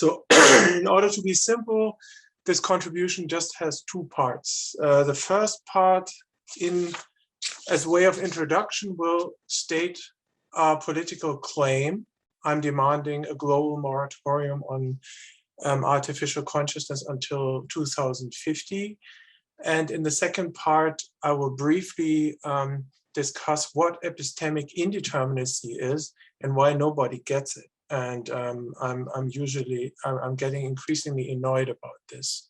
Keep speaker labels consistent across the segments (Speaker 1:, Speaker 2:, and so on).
Speaker 1: So in order to be simple, this contribution just has two parts. The first part, as way of introduction, will state our political claim. I'm demanding a global moratorium on artificial consciousness until 2050. And in the second part, I will briefly discuss what epistemic indeterminacy is and why nobody gets it. And I'm getting increasingly annoyed about this.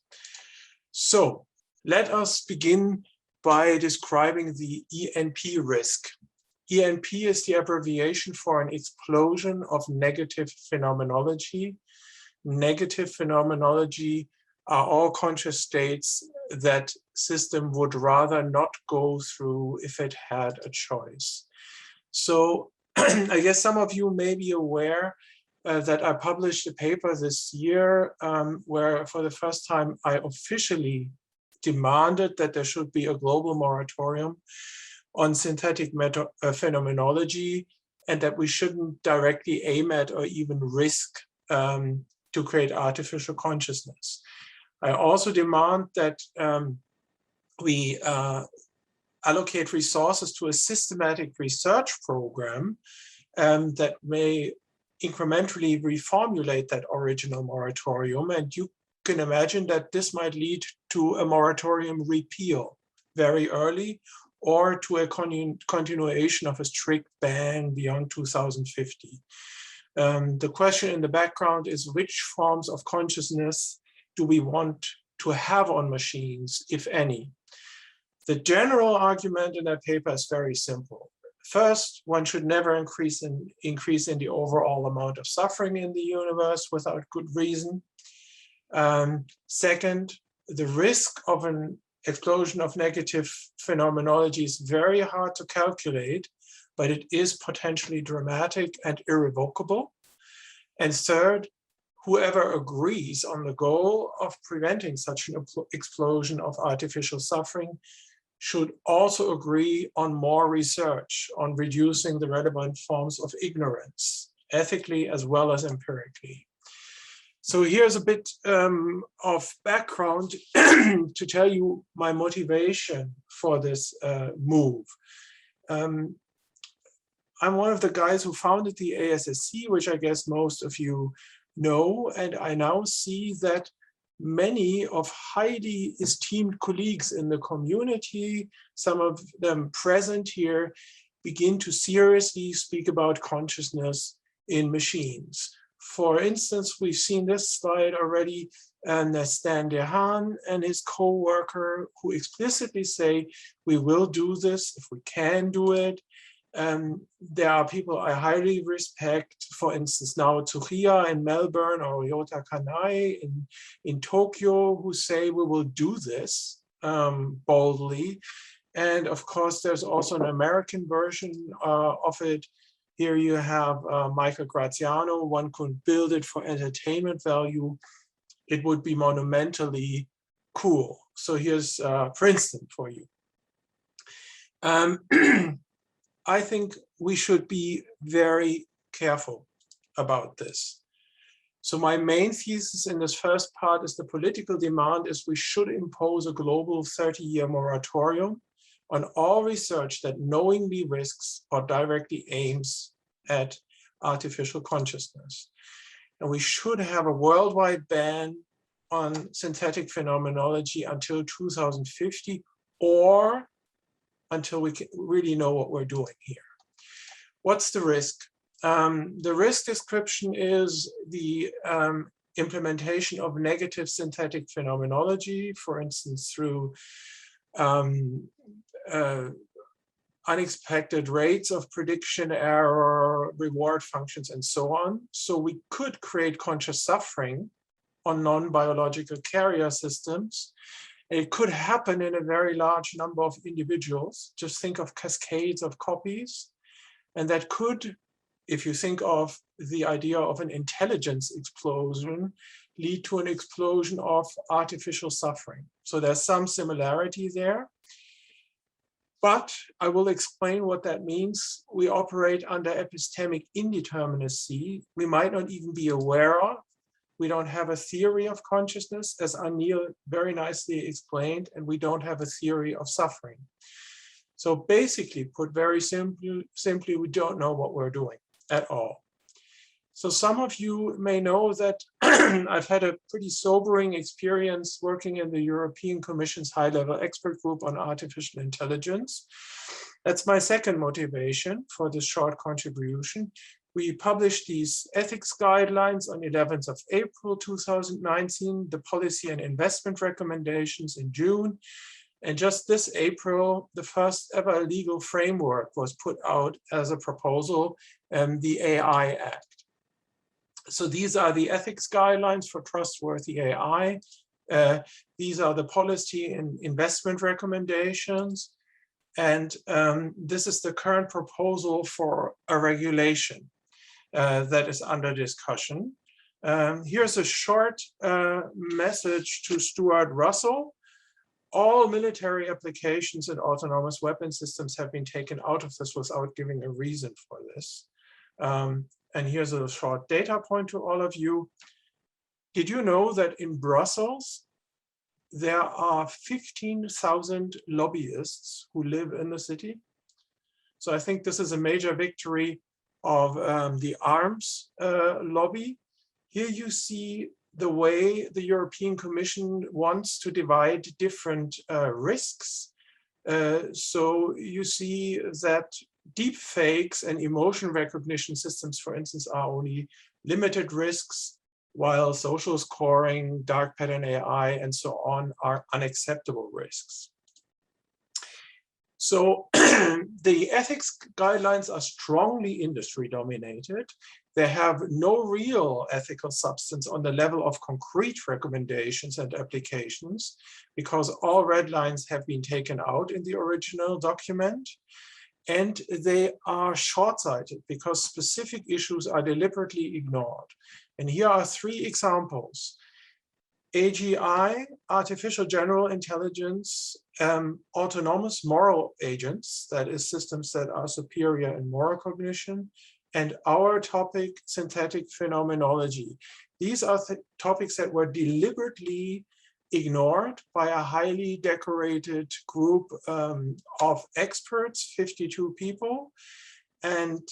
Speaker 1: So let us begin by describing the ENP risk. ENP is the abbreviation for an explosion of negative phenomenology. Negative phenomenology are all conscious states that system would rather not go through if it had a choice. So I guess some of you may be aware that I published a paper this year where for the first time I officially demanded that there should be a global moratorium on synthetic phenomenology, and that we shouldn't directly aim at or even risk to create artificial consciousness. I also demand that we allocate resources to a systematic research program that may incrementally reformulate that original moratorium. And you can imagine that this might lead to a moratorium repeal very early, or to a continuation of a strict ban beyond 2050. The question in the background is, which forms of consciousness do we want to have on machines, if any? The general argument in that paper is very simple. First, one should never increase in the overall amount of suffering in the universe without good reason. Second, the risk of an explosion of negative phenomenology is very hard to calculate, but it is potentially dramatic and irrevocable. And third, whoever agrees on the goal of preventing such an explosion of artificial suffering should also agree on more research on reducing the relevant forms of ignorance, ethically as well as empirically. So here's a bit of background to tell you my motivation for this move. I'm one of the guys who founded the ASSC, which I guess most of you know, and I now see that many of highly esteemed colleagues in the community, some of them present here, begin to seriously speak about consciousness in machines. For instance, we've seen this slide already, and Stan DeHaan and his co-worker who explicitly say, we will do this if we can do it. There are people I highly respect, for instance, now Tsuchiya in Melbourne or Ryota Kanai in Tokyo, who say we will do this boldly. And of course, there's also an American version of it. Here you have Michael Graziano. One could build it for entertainment value. It would be monumentally cool. So here's Princeton for you. I think we should be very careful about this. So my main thesis in this first part is the political demand is we should impose a global 30-year moratorium on all research that knowingly risks or directly aims at artificial consciousness. And we should have a worldwide ban on synthetic phenomenology until 2050, or until we really know what we're doing here. What's the risk? The risk description is the implementation of negative synthetic phenomenology, for instance, through unexpected rates of prediction error, reward functions, and so on. So we could create conscious suffering on non-biological carrier systems. It could happen in a very large number of individuals. Just think of cascades of copies. And that could, if you think of the idea of an intelligence explosion, lead to an explosion of artificial suffering. So there's some similarity there. But I will explain what that means. We operate under epistemic indeterminacy. We might not even be aware of We don't have a theory of consciousness, as Anil very nicely explained, and we don't have a theory of suffering. So basically, put very simply, we don't know what we're doing at all. So some of you may know that I've had a pretty sobering experience working in the European Commission's high-level expert group on artificial intelligence. That's my second motivation for this short contribution. We published these ethics guidelines on 11th of April 2019, the policy and investment recommendations in June. And just this April, the first ever legal framework was put out as a proposal, the AI Act. So these are the ethics guidelines for trustworthy AI. These are the policy and investment recommendations. And this is the current proposal for a regulation that is under discussion. Here's a short message to Stuart Russell. All military applications and autonomous weapon systems have been taken out of this without giving a reason for this. And here's a short data point to all of you. Did you know that in Brussels, there are 15,000 lobbyists who live in the city? So I think this is a major victory of the arms lobby. Here you see the way the European Commission wants to divide different risks. So you see that deep fakes and emotion recognition systems, for instance, are only limited risks, while social scoring, dark pattern AI, and so on are unacceptable risks. So the ethics guidelines are strongly industry dominated. They have no real ethical substance on the level of concrete recommendations and applications, because all red lines have been taken out in the original document. And they are short-sighted because specific issues are deliberately ignored. And here are three examples. AGI, artificial general intelligence, autonomous moral agents, that is systems that are superior in moral cognition, and our topic, synthetic phenomenology. These are topics that were deliberately ignored by a highly decorated group of experts, 52 people. And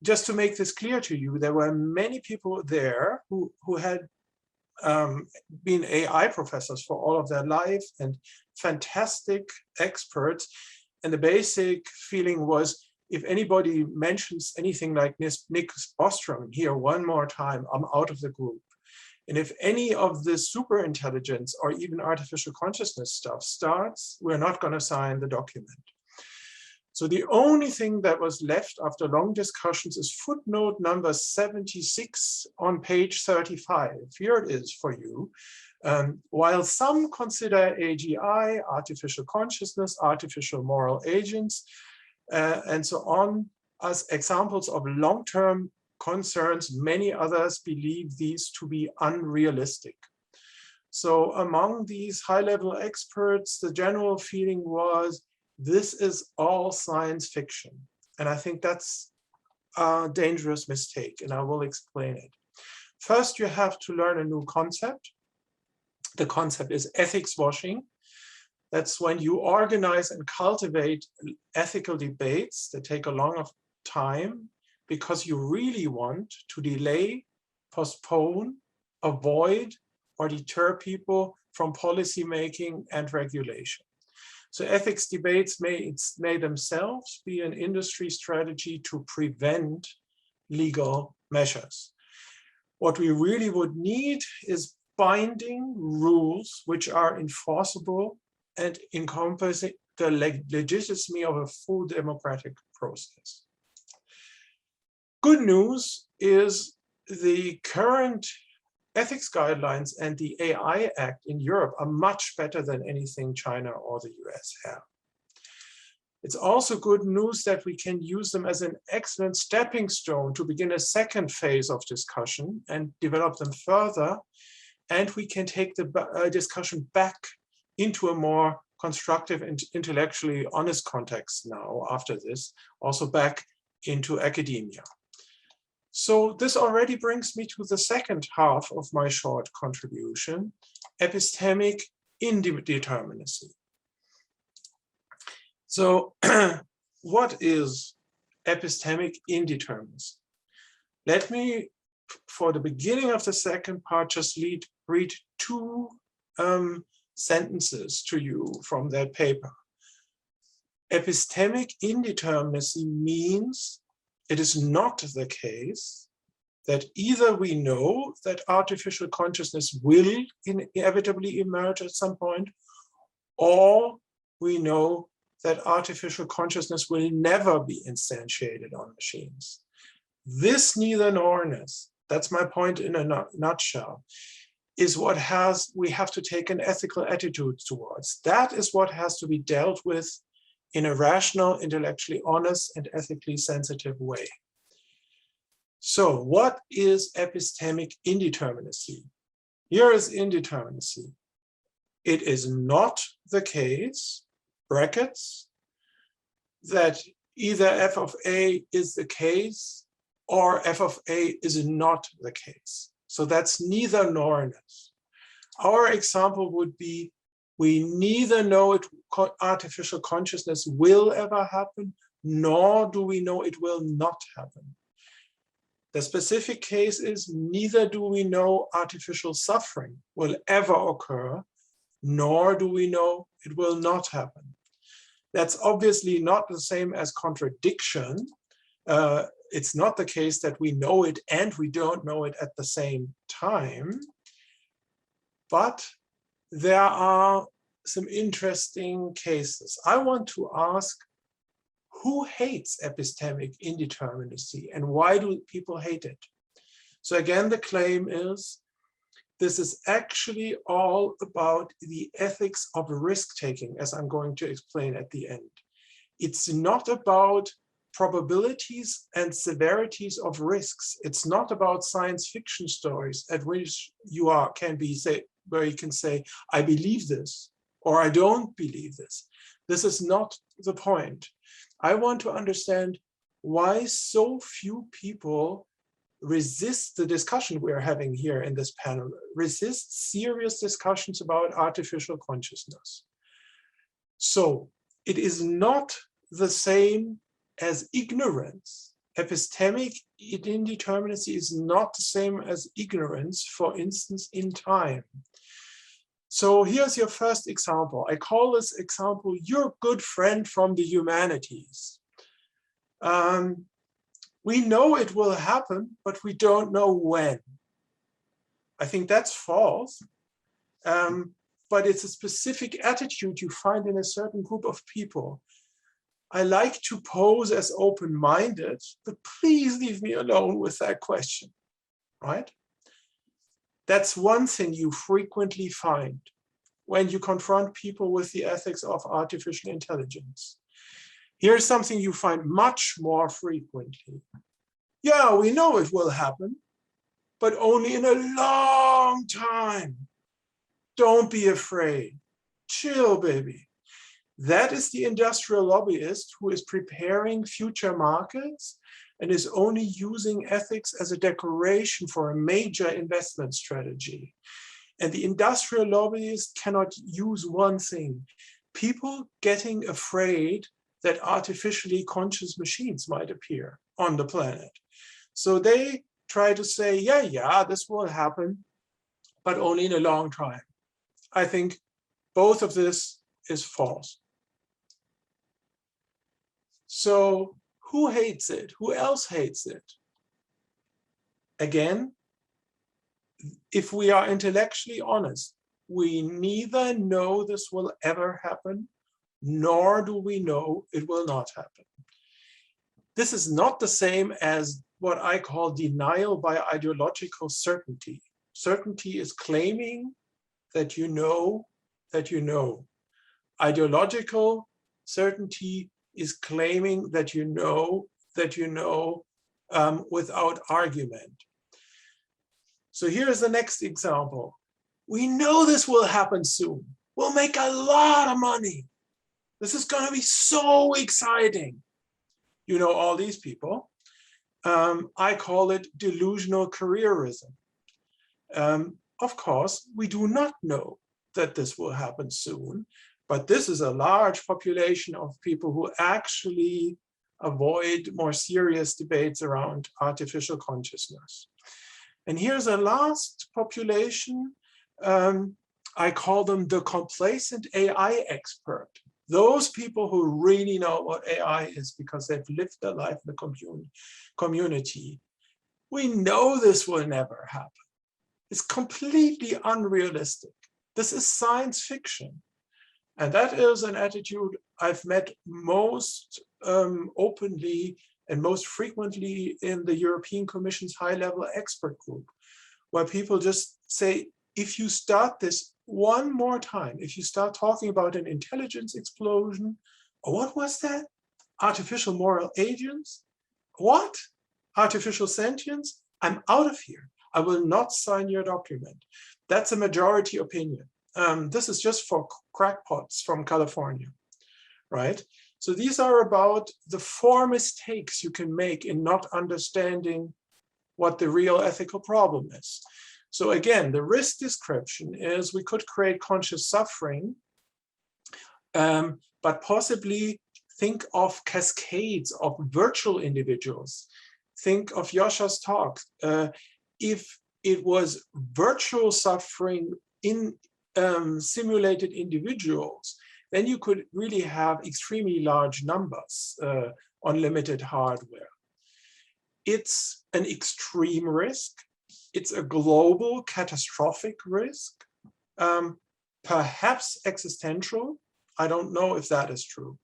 Speaker 1: just to make this clear to you, there were many people there who had been AI professors for all of their life and fantastic experts. And the basic feeling was, if anybody mentions anything like Nick Bostrom here one more time, I'm out of the group. And if any of the super intelligence or even artificial consciousness stuff starts, we're not going to sign the document. So the only thing that was left after long discussions is footnote number 76 on page 35. Here it is for you. While some consider AGI, artificial consciousness, artificial moral agents, and so on, as examples of long-term concerns, many others believe these to be unrealistic. So among these high-level experts, the general feeling was, this is all science fiction. And I think that's a dangerous mistake, and I will explain it. First, you have to learn a new concept. The concept is ethics washing. That's when you organize and cultivate ethical debates that take a long time because you really want to delay, postpone, avoid, or deter people from policy making and regulation. So ethics debates may themselves be an industry strategy to prevent legal measures. What we really would need is binding rules which are enforceable and encompassing the legitimacy of a full democratic process. Good news is the current ethics guidelines and the AI Act in Europe are much better than anything China or the US have. It's also good news that we can use them as an excellent stepping stone to begin a second phase of discussion and develop them further. And we can take the discussion back into a more constructive and intellectually honest context now after this, also back into academia. So this already brings me to the second half of my short contribution, epistemic indeterminacy. So what is epistemic indeterminacy? Let me, for the beginning of the second part, just read two sentences to you from that paper. Epistemic indeterminacy means it is not the case that either we know that artificial consciousness will inevitably emerge at some point, or we know that artificial consciousness will never be instantiated on machines. This neither nor-ness, that's my point in a nutshell, is what we have to take an ethical attitude towards. That is what has to be dealt with in a rational, intellectually honest, and ethically sensitive way. So what is epistemic indeterminacy? Here is indeterminacy. It is not the case, brackets, that either f of a is the case or f of a is not the case. So that's neither nor-ness. Our example would be, we neither know artificial consciousness will ever happen, nor do we know it will not happen. The specific case is, neither do we know artificial suffering will ever occur, nor do we know it will not happen. That's obviously not the same as contradiction. It's not the case that we know it and we don't know it at the same time. But there are some interesting cases. I want to ask, who hates epistemic indeterminacy and why do people hate it? So again, the claim is, this is actually all about the ethics of risk-taking, as I'm going to explain at the end. It's not about probabilities and severities of risks. It's not about science fiction stories at which where you can say, I believe this, or I don't believe this. This is not the point. I want to understand why so few people resist the discussion we're having here in this panel, resist serious discussions about artificial consciousness. So it is not the same as ignorance. Epistemic indeterminacy is not the same as ignorance, for instance, in time. So here's your first example. I call this example your good friend from the humanities. We know it will happen, but we don't know when. I think that's false, but it's a specific attitude you find in a certain group of people. I like to pose as open-minded, but please leave me alone with that question, right? That's one thing you frequently find when you confront people with the ethics of artificial intelligence. Here's something you find much more frequently. Yeah, we know it will happen, but only in a long time. Don't be afraid. Chill, baby. That is the industrial lobbyist who is preparing future markets and is only using ethics as a decoration for a major investment strategy. And the industrial lobbyist cannot use one thing: people getting afraid that artificially conscious machines might appear on the planet. So they try to say, yeah, this will happen, but only in a long time. I think both of this is false. So who hates it? Who else hates it? Again, if we are intellectually honest, we neither know this will ever happen, nor do we know it will not happen. This is not the same as what I call denial by ideological certainty. Certainty is claiming that you know that you know. Ideological certainty is claiming that you know without argument. So here's the next example. We know this will happen soon. We'll make a lot of money. This is going to be so exciting. You know all these people. I call it delusional careerism. Of course, we do not know that this will happen soon, but this is a large population of people who actually avoid more serious debates around artificial consciousness. And here's a last population. I call them the complacent AI expert. Those people who really know what AI is because they've lived their life in the community. We know this will never happen. It's completely unrealistic. This is science fiction. And that is an attitude I've met most openly and most frequently in the European Commission's high-level expert group, where people just say, if you start this one more time, if you start talking about an intelligence explosion, or what was that? Artificial moral agents? What? Artificial sentience? I'm out of here. I will not sign your document. That's a majority opinion. This is just for crackpots from California, right? So these are about the 4 mistakes you can make in not understanding what the real ethical problem is. So again, the risk description is we could create conscious suffering, but possibly think of cascades of virtual individuals. Think of Yosha's talk. If it was virtual suffering in simulated individuals, then you could really have extremely large numbers on limited hardware. It's an extreme risk. It's a global catastrophic risk, perhaps existential. I don't know if that is true.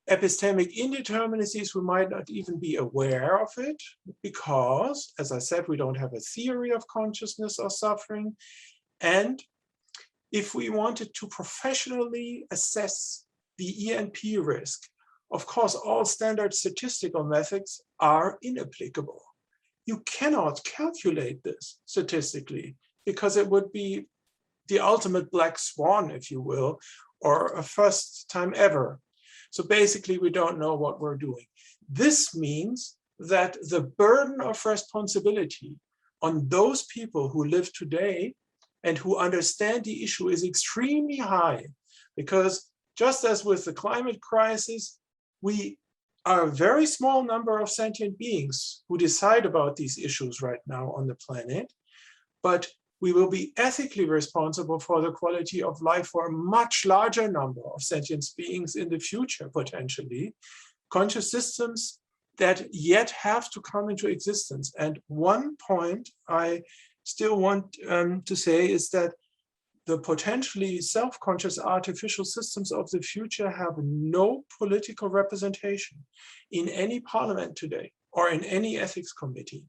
Speaker 1: Epistemic indeterminacies, we might not even be aware of it because, as I said, we don't have a theory of consciousness or suffering. And if we wanted to professionally assess the ENP risk, of course, all standard statistical methods are inapplicable. You cannot calculate this statistically because it would be the ultimate black swan, if you will, or a first time ever. So basically, we don't know what we're doing. This means that the burden of responsibility on those people who live today and who understand the issue is extremely high, because just as with the climate crisis, we are a very small number of sentient beings who decide about these issues right now on the planet, but we will be ethically responsible for the quality of life for a much larger number of sentient beings in the future, potentially. Conscious systems that yet have to come into existence. And one point I still want to say is that the potentially self-conscious artificial systems of the future have no political representation in any parliament today or in any ethics committee.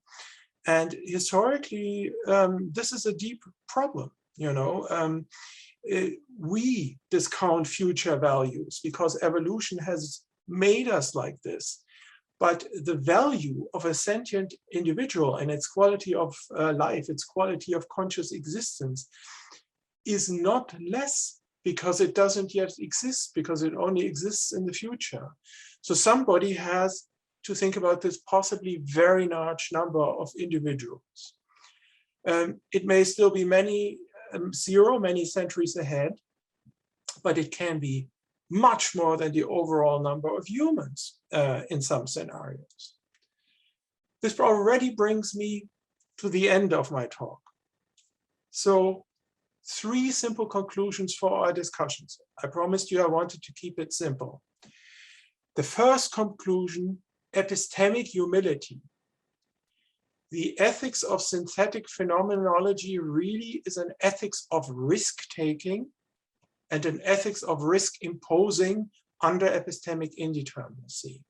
Speaker 1: And historically, this is a deep problem. You know, we discount future values because evolution has made us like this. But the value of a sentient individual and its quality of life, its quality of conscious existence, is not less because it doesn't yet exist, because it only exists in the future. So somebody has to think about this possibly very large number of individuals. It may still be many centuries ahead, but it can be much more than the overall number of humans in some scenarios. This already brings me to the end of my talk. So 3 simple conclusions for our discussions. I promised you I wanted to keep it simple. The first conclusion, epistemic humility. The ethics of synthetic phenomenology really is an ethics of risk-taking and an ethics of risk imposing under epistemic indeterminacy.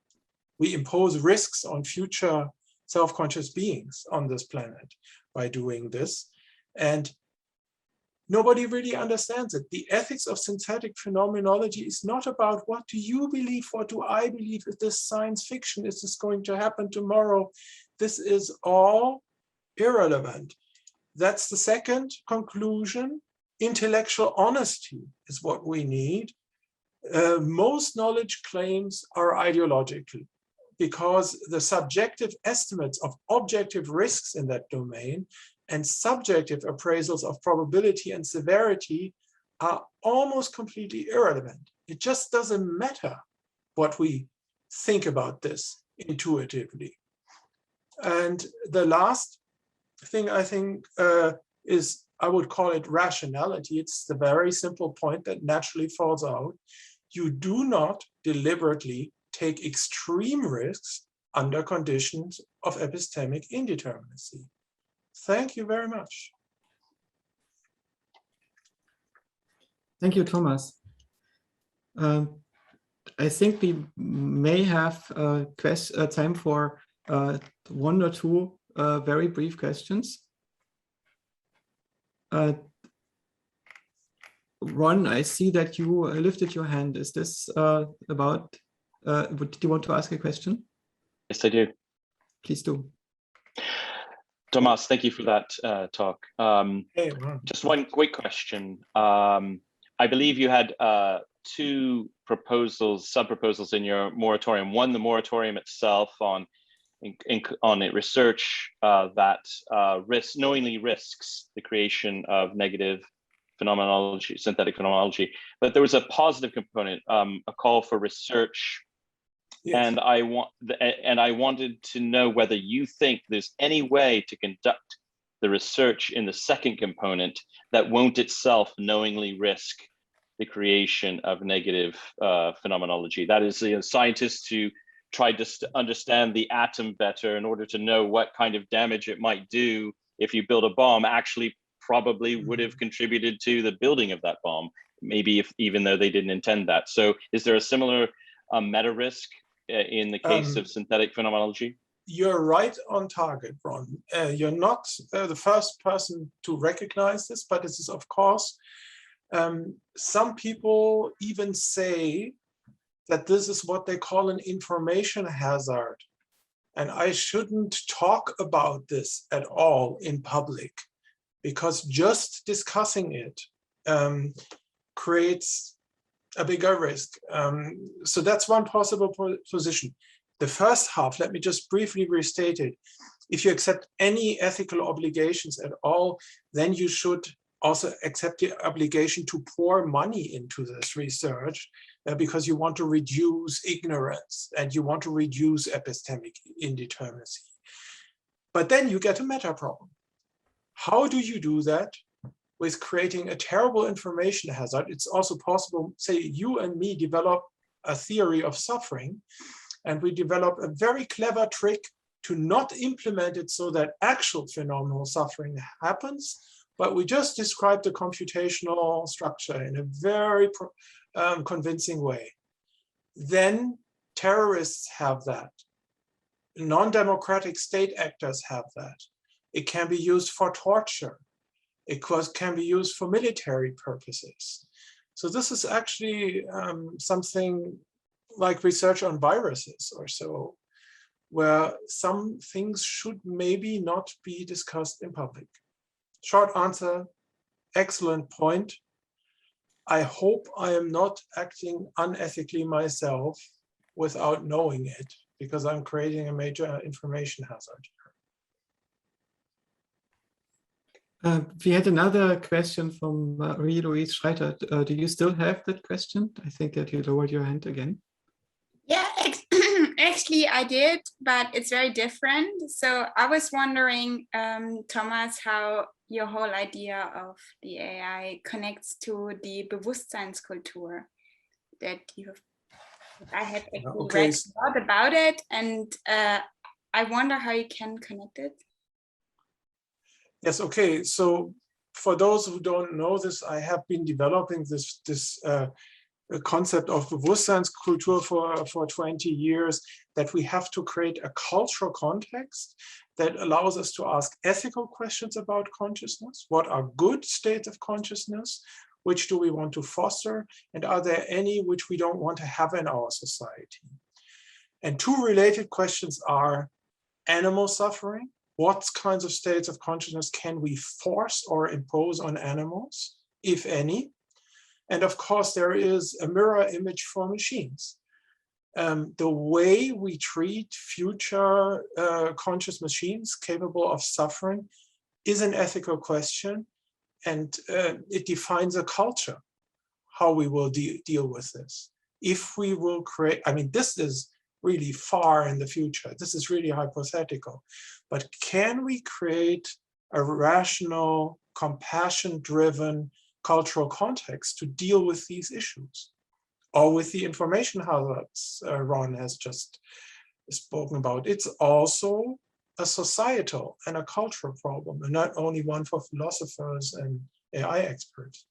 Speaker 1: We impose risks on future self-conscious beings on this planet by doing this. And nobody really understands it. The ethics of synthetic phenomenology is not about what do you believe, what do I believe, is this science fiction, is this going to happen tomorrow? This is all irrelevant. That's the second conclusion. Intellectual honesty is what we need. Most knowledge claims are ideological. because the subjective estimates of objective risks in that domain and subjective appraisals of probability and severity are almost completely irrelevant. It just doesn't matter what we think about this intuitively. And the last thing I think is, I would call it rationality. It's the very simple point that naturally falls out. You do not deliberately take extreme risks under conditions of epistemic indeterminacy. Thank you very much.
Speaker 2: Thank you, Thomas. I think we may have time for one or two very brief questions. Ron, I see that you lifted your hand. Is this about, do you want to ask a question?
Speaker 3: Yes, I do.
Speaker 2: Please do.
Speaker 3: Thomas, thank you for that talk.
Speaker 1: Hey, Ron.
Speaker 3: Just one quick question. I believe you had two proposals, sub-proposals in your moratorium. One, the moratorium itself on research that knowingly risks the creation of negative phenomenology, synthetic phenomenology. But there was a positive component, a call for research. Yes. And I wanted to know whether you think there's any way to conduct the research in the second component that won't itself knowingly risk the creation of negative phenomenology. That is, scientists who tried to understand the atom better in order to know what kind of damage it might do if you build a bomb actually probably would have contributed to the building of that bomb, maybe even though they didn't intend that. So is there a similar meta risk in the case of synthetic phenomenology?
Speaker 1: You're right on target, Ron. You're not the first person to recognize this, but this is, of course, some people even say that this is what they call an information hazard. And I shouldn't talk about this at all in public, because just discussing it creates a bigger risk. So that's one possible position. The first half, let me just briefly restate it. If you accept any ethical obligations at all, then you should also accept the obligation to pour money into this research because you want to reduce ignorance and you want to reduce epistemic indeterminacy. But then you get a meta problem. How do you do that with creating a terrible information hazard? It's also possible, say you and me develop a theory of suffering, and we develop a very clever trick to not implement it so that actual phenomenal suffering happens, but we just describe the computational structure in a very convincing way. Then terrorists have that. Non-democratic state actors have that. It can be used for torture. It can be used for military purposes. So this is actually something like research on viruses or so, where some things should maybe not be discussed in public. Short answer, excellent point. I hope I am not acting unethically myself without knowing it, because I'm creating a major information hazard.
Speaker 2: We had another question from Marie-Louise Schreiter. Do you still have that question? I think that you lowered your hand again.
Speaker 4: Yeah, actually I did, but it's very different. So I was wondering, Thomas, how your whole idea of the AI connects to the Bewusstseinskultur that you have. I have actually read a lot about it, and I wonder how you can connect it.
Speaker 1: Yes, okay. So for those who don't know this, I have been developing this concept of Bewusstseinskultur for 20 years, that we have to create a cultural context that allows us to ask ethical questions about consciousness. What are good states of consciousness? Which do we want to foster? And are there any which we don't want to have in our society? And two related questions are animal suffering. What kinds of states of consciousness can we force or impose on animals, if any? And of course, there is a mirror image for machines. The way we treat future conscious machines capable of suffering is an ethical question, and it defines a culture, how we will deal with this. If we will create, I mean, this is really far in the future. This is really hypothetical. But can we create a rational, compassion-driven cultural context to deal with these issues? Or with the information hazards Ron has just spoken about. It's also a societal and a cultural problem, and not only one for philosophers and AI experts.